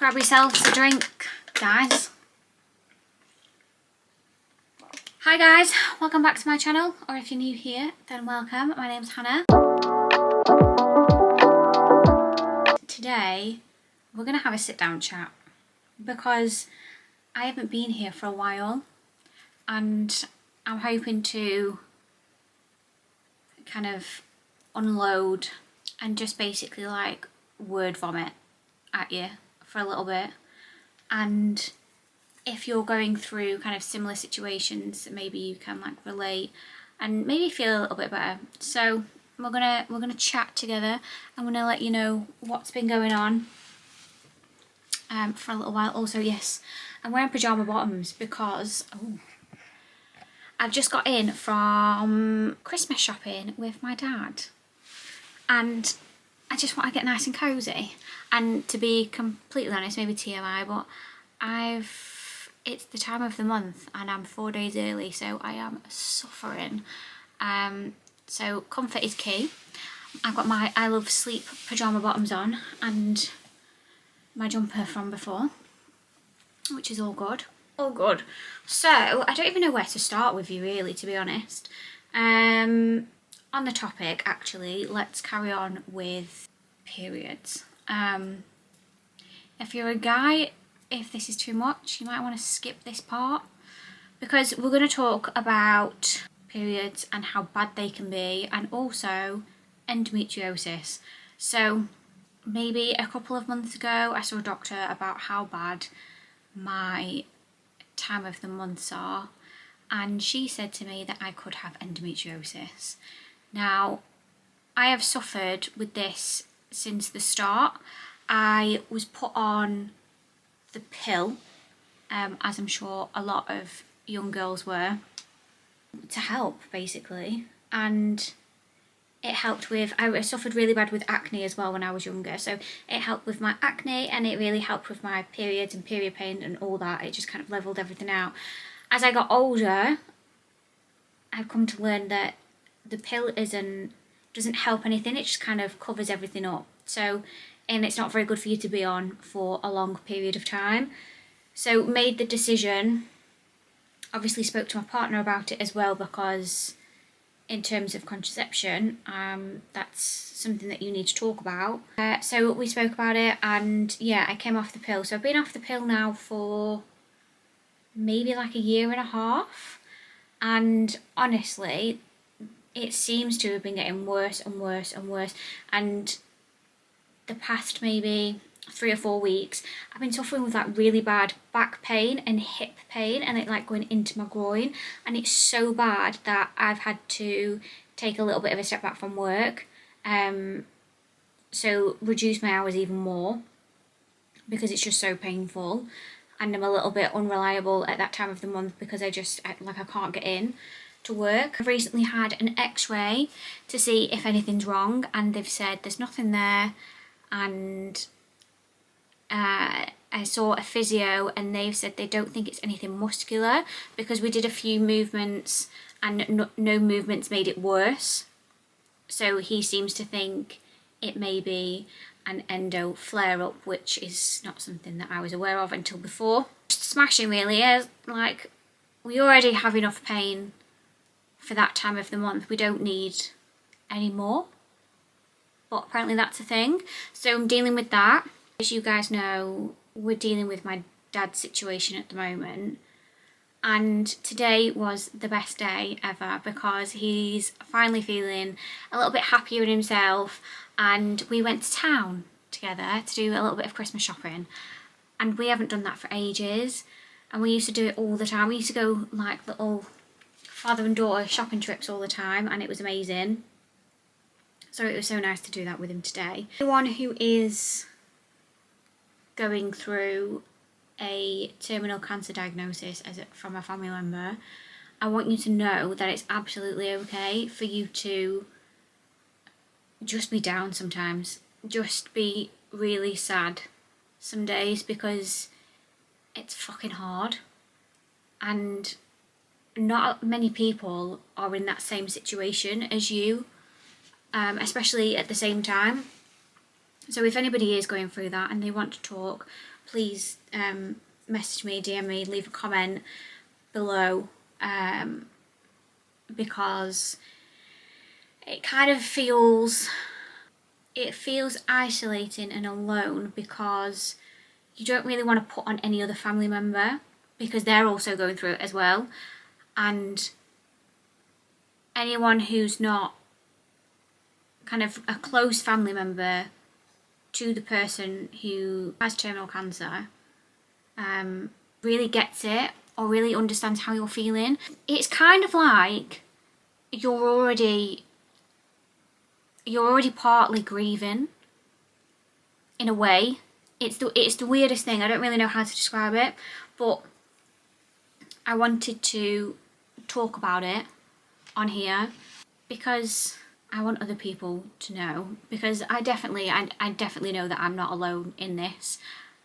grab yourselves a drink, guys. Hi guys, welcome back to my channel, or if you're new here, then welcome. My name's Hannah. Today, we're going to have a sit-down chat because I haven't been here for a while and I'm hoping to kind of unload and just basically like word vomit at you for a little bit. And if you're going through kind of similar situations, maybe you can like relate and maybe feel a little bit better. So we're gonna chat together. I'm gonna let you know what's been going on for a little while. Also, yes, I'm wearing pajama bottoms because I've just got in from Christmas shopping with my dad, and I just want to get nice and cozy. And to be completely honest, maybe TMI, but it's the time of the month and I'm 4 days early, so I am suffering. So comfort is key. I've got my I Love Sleep pajama bottoms on and my jumper from before, which is all good. All good. So I don't even know where to start with you really, to be honest. On the topic, actually, let's carry on with periods. If you're a guy, if this is too much, you might want to skip this part because we're going to talk about periods and how bad they can be, and also endometriosis. So maybe a couple of months ago I saw a doctor about how bad my time of the months are, and she said to me that I could have endometriosis. Now, I have suffered with this since the start. I was put on the pill, as I'm sure a lot of young girls were, to help basically, and it helped with, I suffered really bad with acne as well when I was younger, so it helped with my acne and it really helped with my periods and period pain and all that. It just kind of leveled everything out. As I got older, I've come to learn that the pill doesn't help anything, it just kind of covers everything up. So, and it's not very good for you to be on for a long period of time. So made the decision, obviously spoke to my partner about it as well, because in terms of contraception, that's something that you need to talk about. So we spoke about it, and yeah, I came off the pill. So I've been off the pill now for maybe like a year and a half, and honestly, it seems to have been getting worse and worse and worse. And the past maybe 3 or 4 weeks, I've been suffering with like really bad back pain and hip pain, and it like going into my groin, and it's so bad that I've had to take a little bit of a step back from work, so reduce my hours even more because it's just so painful, and I'm a little bit unreliable at that time of the month because I can't get in to work. I've recently had an x-ray to see if anything's wrong, and they've said there's nothing there. And I saw a physio and they've said they don't think it's anything muscular because we did a few movements and no movements made it worse. So he seems to think it may be an endo flare-up, which is not something that I was aware of until before. Just smashing really, like we already have enough pain for that time of the month. We don't need any more. But apparently that's a thing. So I'm dealing with that. As you guys know, we're dealing with my dad's situation at the moment. And today was the best day ever because he's finally feeling a little bit happier in himself. And we went to town together to do a little bit of Christmas shopping. And we haven't done that for ages. And we used to do it all the time. We used to go like little father and daughter shopping trips all the time, and it was amazing. So it was so nice to do that with him today. Anyone who is going through a terminal cancer diagnosis from a family member, I want you to know that it's absolutely okay for you to just be down sometimes. Just be really sad some days because it's fucking hard. And not many people are in that same situation as you. Especially at the same time. So if anybody is going through that and they want to talk, please message me, DM me, leave a comment below, because it kind of feels isolating and alone, because you don't really want to put on any other family member because they're also going through it as well. And anyone who's not kind of a close family member to the person who has terminal cancer really gets it or really understands how you're feeling. It's kind of like you're already partly grieving in a way. It's the weirdest thing. I don't really know how to describe it, but I wanted to talk about it on here because I want other people to know, because I definitely know that I'm not alone in this.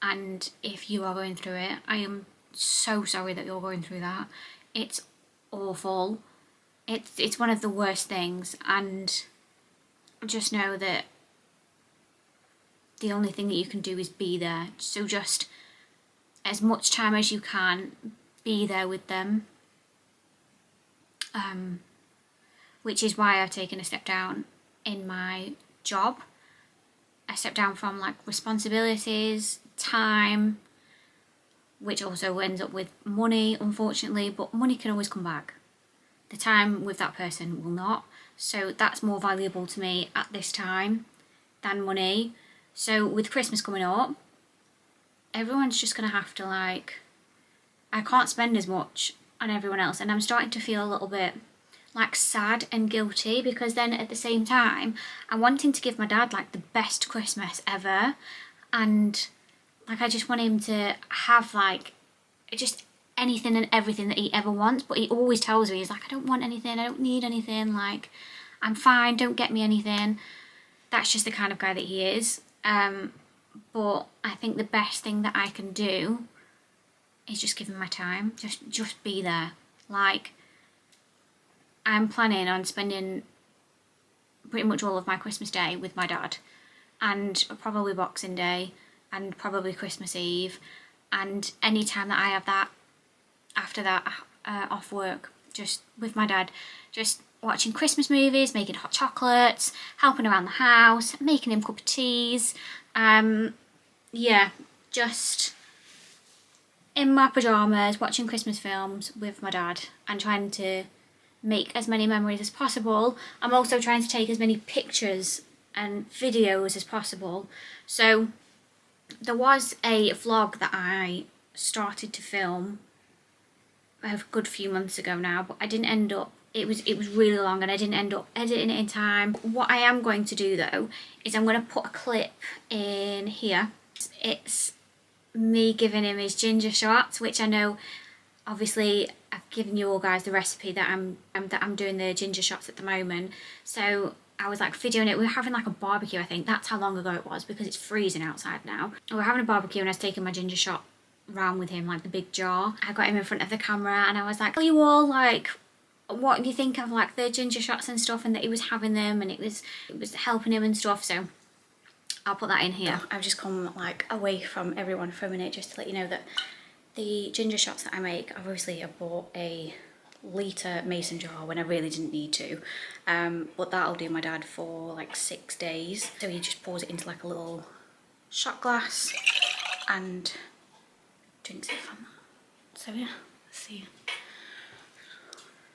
And if you are going through it, I am so sorry that you're going through that. It's awful. It's one of the worst things, and just know that the only thing that you can do is be there. So just as much time as you can, be there with them. Which is why I've taken a step down in my job. I stepped down from like responsibilities, time, which also ends up with money, unfortunately, but money can always come back. The time with that person will not. So that's more valuable to me at this time than money. So with Christmas coming up, everyone's just gonna have to I can't spend as much on everyone else, and I'm starting to feel a little bit sad and guilty, because then at the same time I'm wanting to give my dad the best Christmas ever, and I just want him to have just anything and everything that he ever wants. But he always tells me, he's I don't want anything, I don't need anything, I'm fine, don't get me anything. That's just the kind of guy that he is. But I think the best thing that I can do is just give him my time, just be there. I'm planning on spending pretty much all of my Christmas Day with my dad, and probably Boxing Day, and probably Christmas Eve, and any time that I have that after that off work, just with my dad, just watching Christmas movies, making hot chocolates, helping around the house, making him cup of teas. Yeah, just in my pyjamas watching Christmas films with my dad and trying to make as many memories as possible. I'm also trying to take as many pictures and videos as possible. So there was a vlog that I started to film a good few months ago now, but I didn't end up, it was really long and I didn't end up editing it in time. What I am going to do though is I'm going to put a clip in here. It's me giving him his ginger shots, which I know obviously I've given you all guys the recipe that I'm doing the ginger shots at the moment. So I was videoing it. We were having a barbecue, I think. That's how long ago it was, because it's freezing outside now. We were having a barbecue and I was taking my ginger shot round with him, the big jar. I got him in front of the camera and I was are you all what do you think of the ginger shots and stuff, and that he was having them and it was helping him and stuff. So I'll put that in here. I've just come away from everyone for a minute just to let you know that the ginger shots that I make, obviously I bought a litre mason jar when I really didn't need to, but that'll do my dad for 6 days. So he just pours it into a little shot glass and drinks it from that. So yeah, let's see.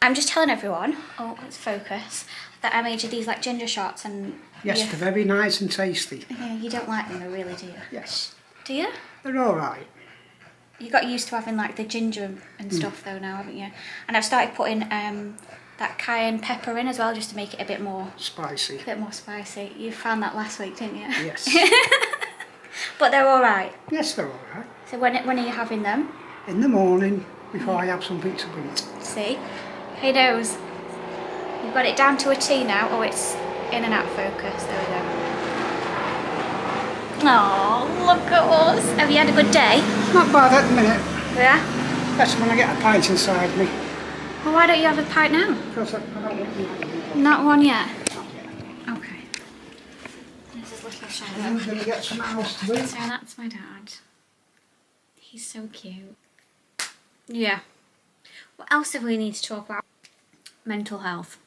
I'm just telling everyone, oh let's focus, that I made you these ginger shots, and yes, they're very nice and tasty. Yeah, you don't like them though, really, do you? Yes. Do you? They're alright. You got used to having the ginger and stuff though now, haven't you? And I've started putting that cayenne pepper in as well, just to make it a bit more spicy. A bit more spicy. You found that last week, didn't you? Yes. But they're alright. Yes, they're alright. So when are you having them? In the morning, before I have something to eat. See? Who knows? You've got it down to a T now. Oh, it's in and out focus. There we go. Oh, look at us. Have you had a good day? Not bad at the minute. Yeah? That's when I get a pint inside me. Well, why don't you have a pint now? Because I don't want one. Not one yet? Not yet. Okay. This is little So, I'm going to get some else to eat. so that's my dad. He's so cute. Yeah. What else do we need to talk about? Mental health.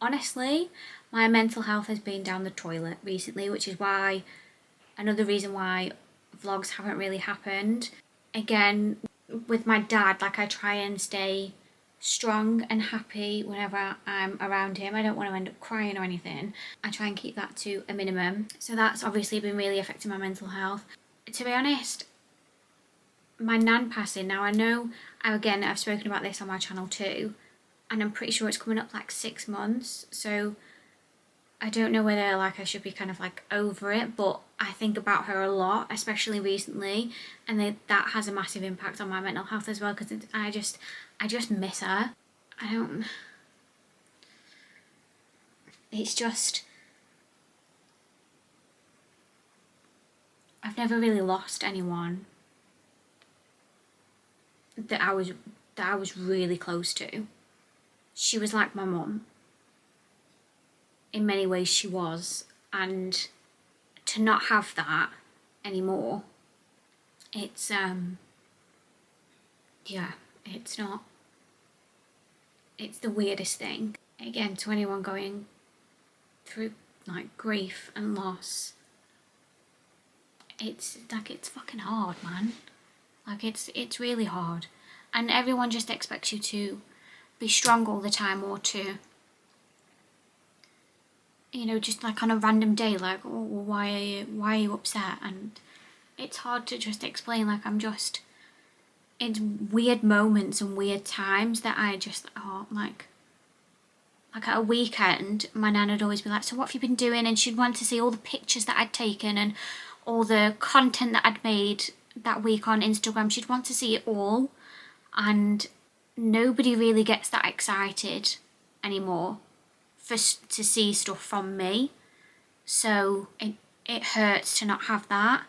Honestly, my mental health has been down the toilet recently, which is why, another reason why vlogs haven't really happened. Again, with my dad, like I try and stay strong and happy whenever I'm around him. I don't want to end up crying or anything. I try and keep that to a minimum. So that's obviously been really affecting my mental health. To be honest, my nan passing, now I know, I've spoken about this on my channel too, and I'm pretty sure it's coming up like 6 months, so I don't know whether like I should be kind of like over it, but I think about her a lot, especially recently, and that has a massive impact on my mental health as well, because I just miss her. It's just, I've never really lost anyone that I was really close to. She was like my mum. In many ways she was, and to not have that anymore, it's it's the weirdest thing. Again, to anyone going through like grief and loss, it's fucking hard, man. Like it's really hard, and everyone just expects you to be strong all the time, or to, you know, just like on a random day, like, oh, well, why are you upset? And it's hard to just explain. Like, it's weird moments and weird times that I just, like at a weekend, my nan would always be like, so what have you been doing? And she'd want to see all the pictures that I'd taken and all the content that I'd made that week on Instagram. She'd want to see it all, and nobody really gets that excited anymore to see stuff from me. So it hurts to not have that.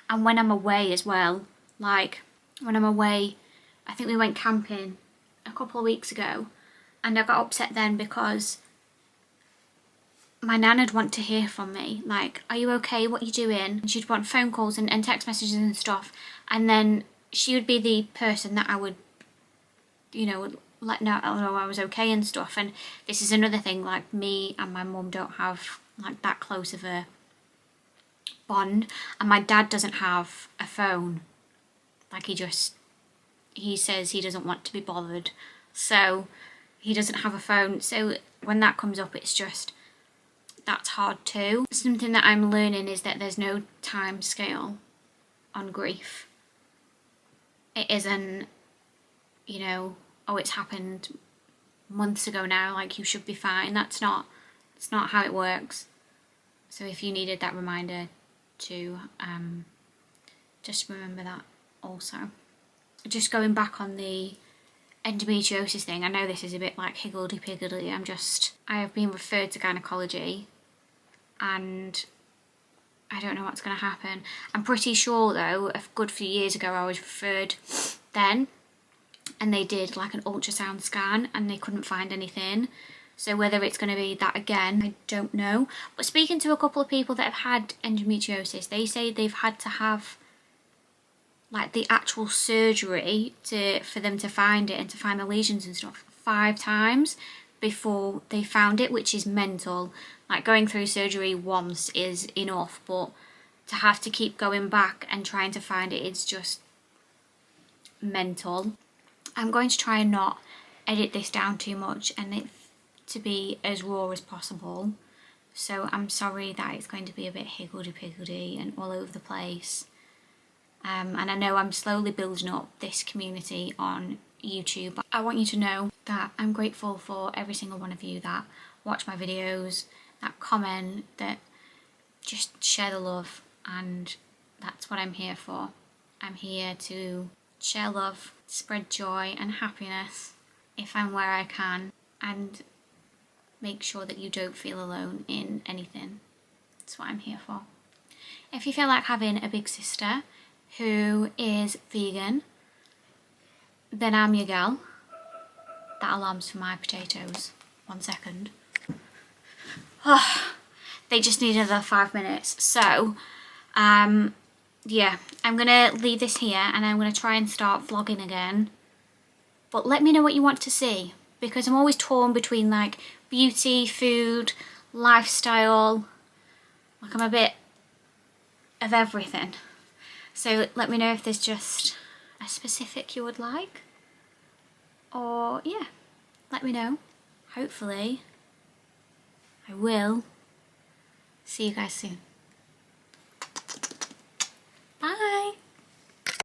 And when I'm away as well, like when I'm away, I think we went camping a couple of weeks ago, and I got upset then because my nan would want to hear from me, like, are you okay, what are you doing? And she'd want phone calls and text messages and stuff, and then she would be the person that I would, you know, let know I was okay and stuff. And this is another thing, like, me and my mum don't have like that close of a bond, and my dad doesn't have a phone. Like, he says he doesn't want to be bothered, so he doesn't have a phone. So when that comes up, it's just, that's hard too. Something that I'm learning is that there's no time scale on grief. It isn't, you know, oh, it's happened months ago now, like, you should be fine. It's not how it works. So if you needed that reminder to just remember that also. Just going back on the endometriosis thing, I know this is a bit like higgledy-piggledy. I have been referred to gynecology, and I don't know what's going to happen. I'm pretty sure though, a good few years ago I was referred then, and they did like an ultrasound scan and they couldn't find anything. So whether it's going to be that again, I don't know. But speaking to a couple of people that have had endometriosis, they say they've had to have like the actual surgery for them to find it and to find the lesions and stuff 5 times before they found it, which is mental. Like, going through surgery once is enough, but to have to keep going back and trying to find it is just mental. I'm going to try and not edit this down too much and it to be as raw as possible. So I'm sorry that it's going to be a bit higgledy-piggledy and all over the place. And I know I'm slowly building up this community on YouTube. I want you to know that I'm grateful for every single one of you that watch my videos, that comment, that just share the love, and that's what I'm here for. I'm here to share love, spread joy and happiness if I'm where I can, and make sure that you don't feel alone in anything. That's what I'm here for. If you feel like having a big sister who is vegan, then I'm your gal. That alarm's for my potatoes. 1 second. Oh, they just need another 5 minutes. So, yeah, I'm gonna leave this here and I'm gonna try and start vlogging again. But let me know what you want to see, because I'm always torn between like beauty, food, lifestyle. Like, I'm a bit of everything. So let me know if there's just a specific you would like. Or yeah, let me know. Hopefully I will see you guys soon. Bye.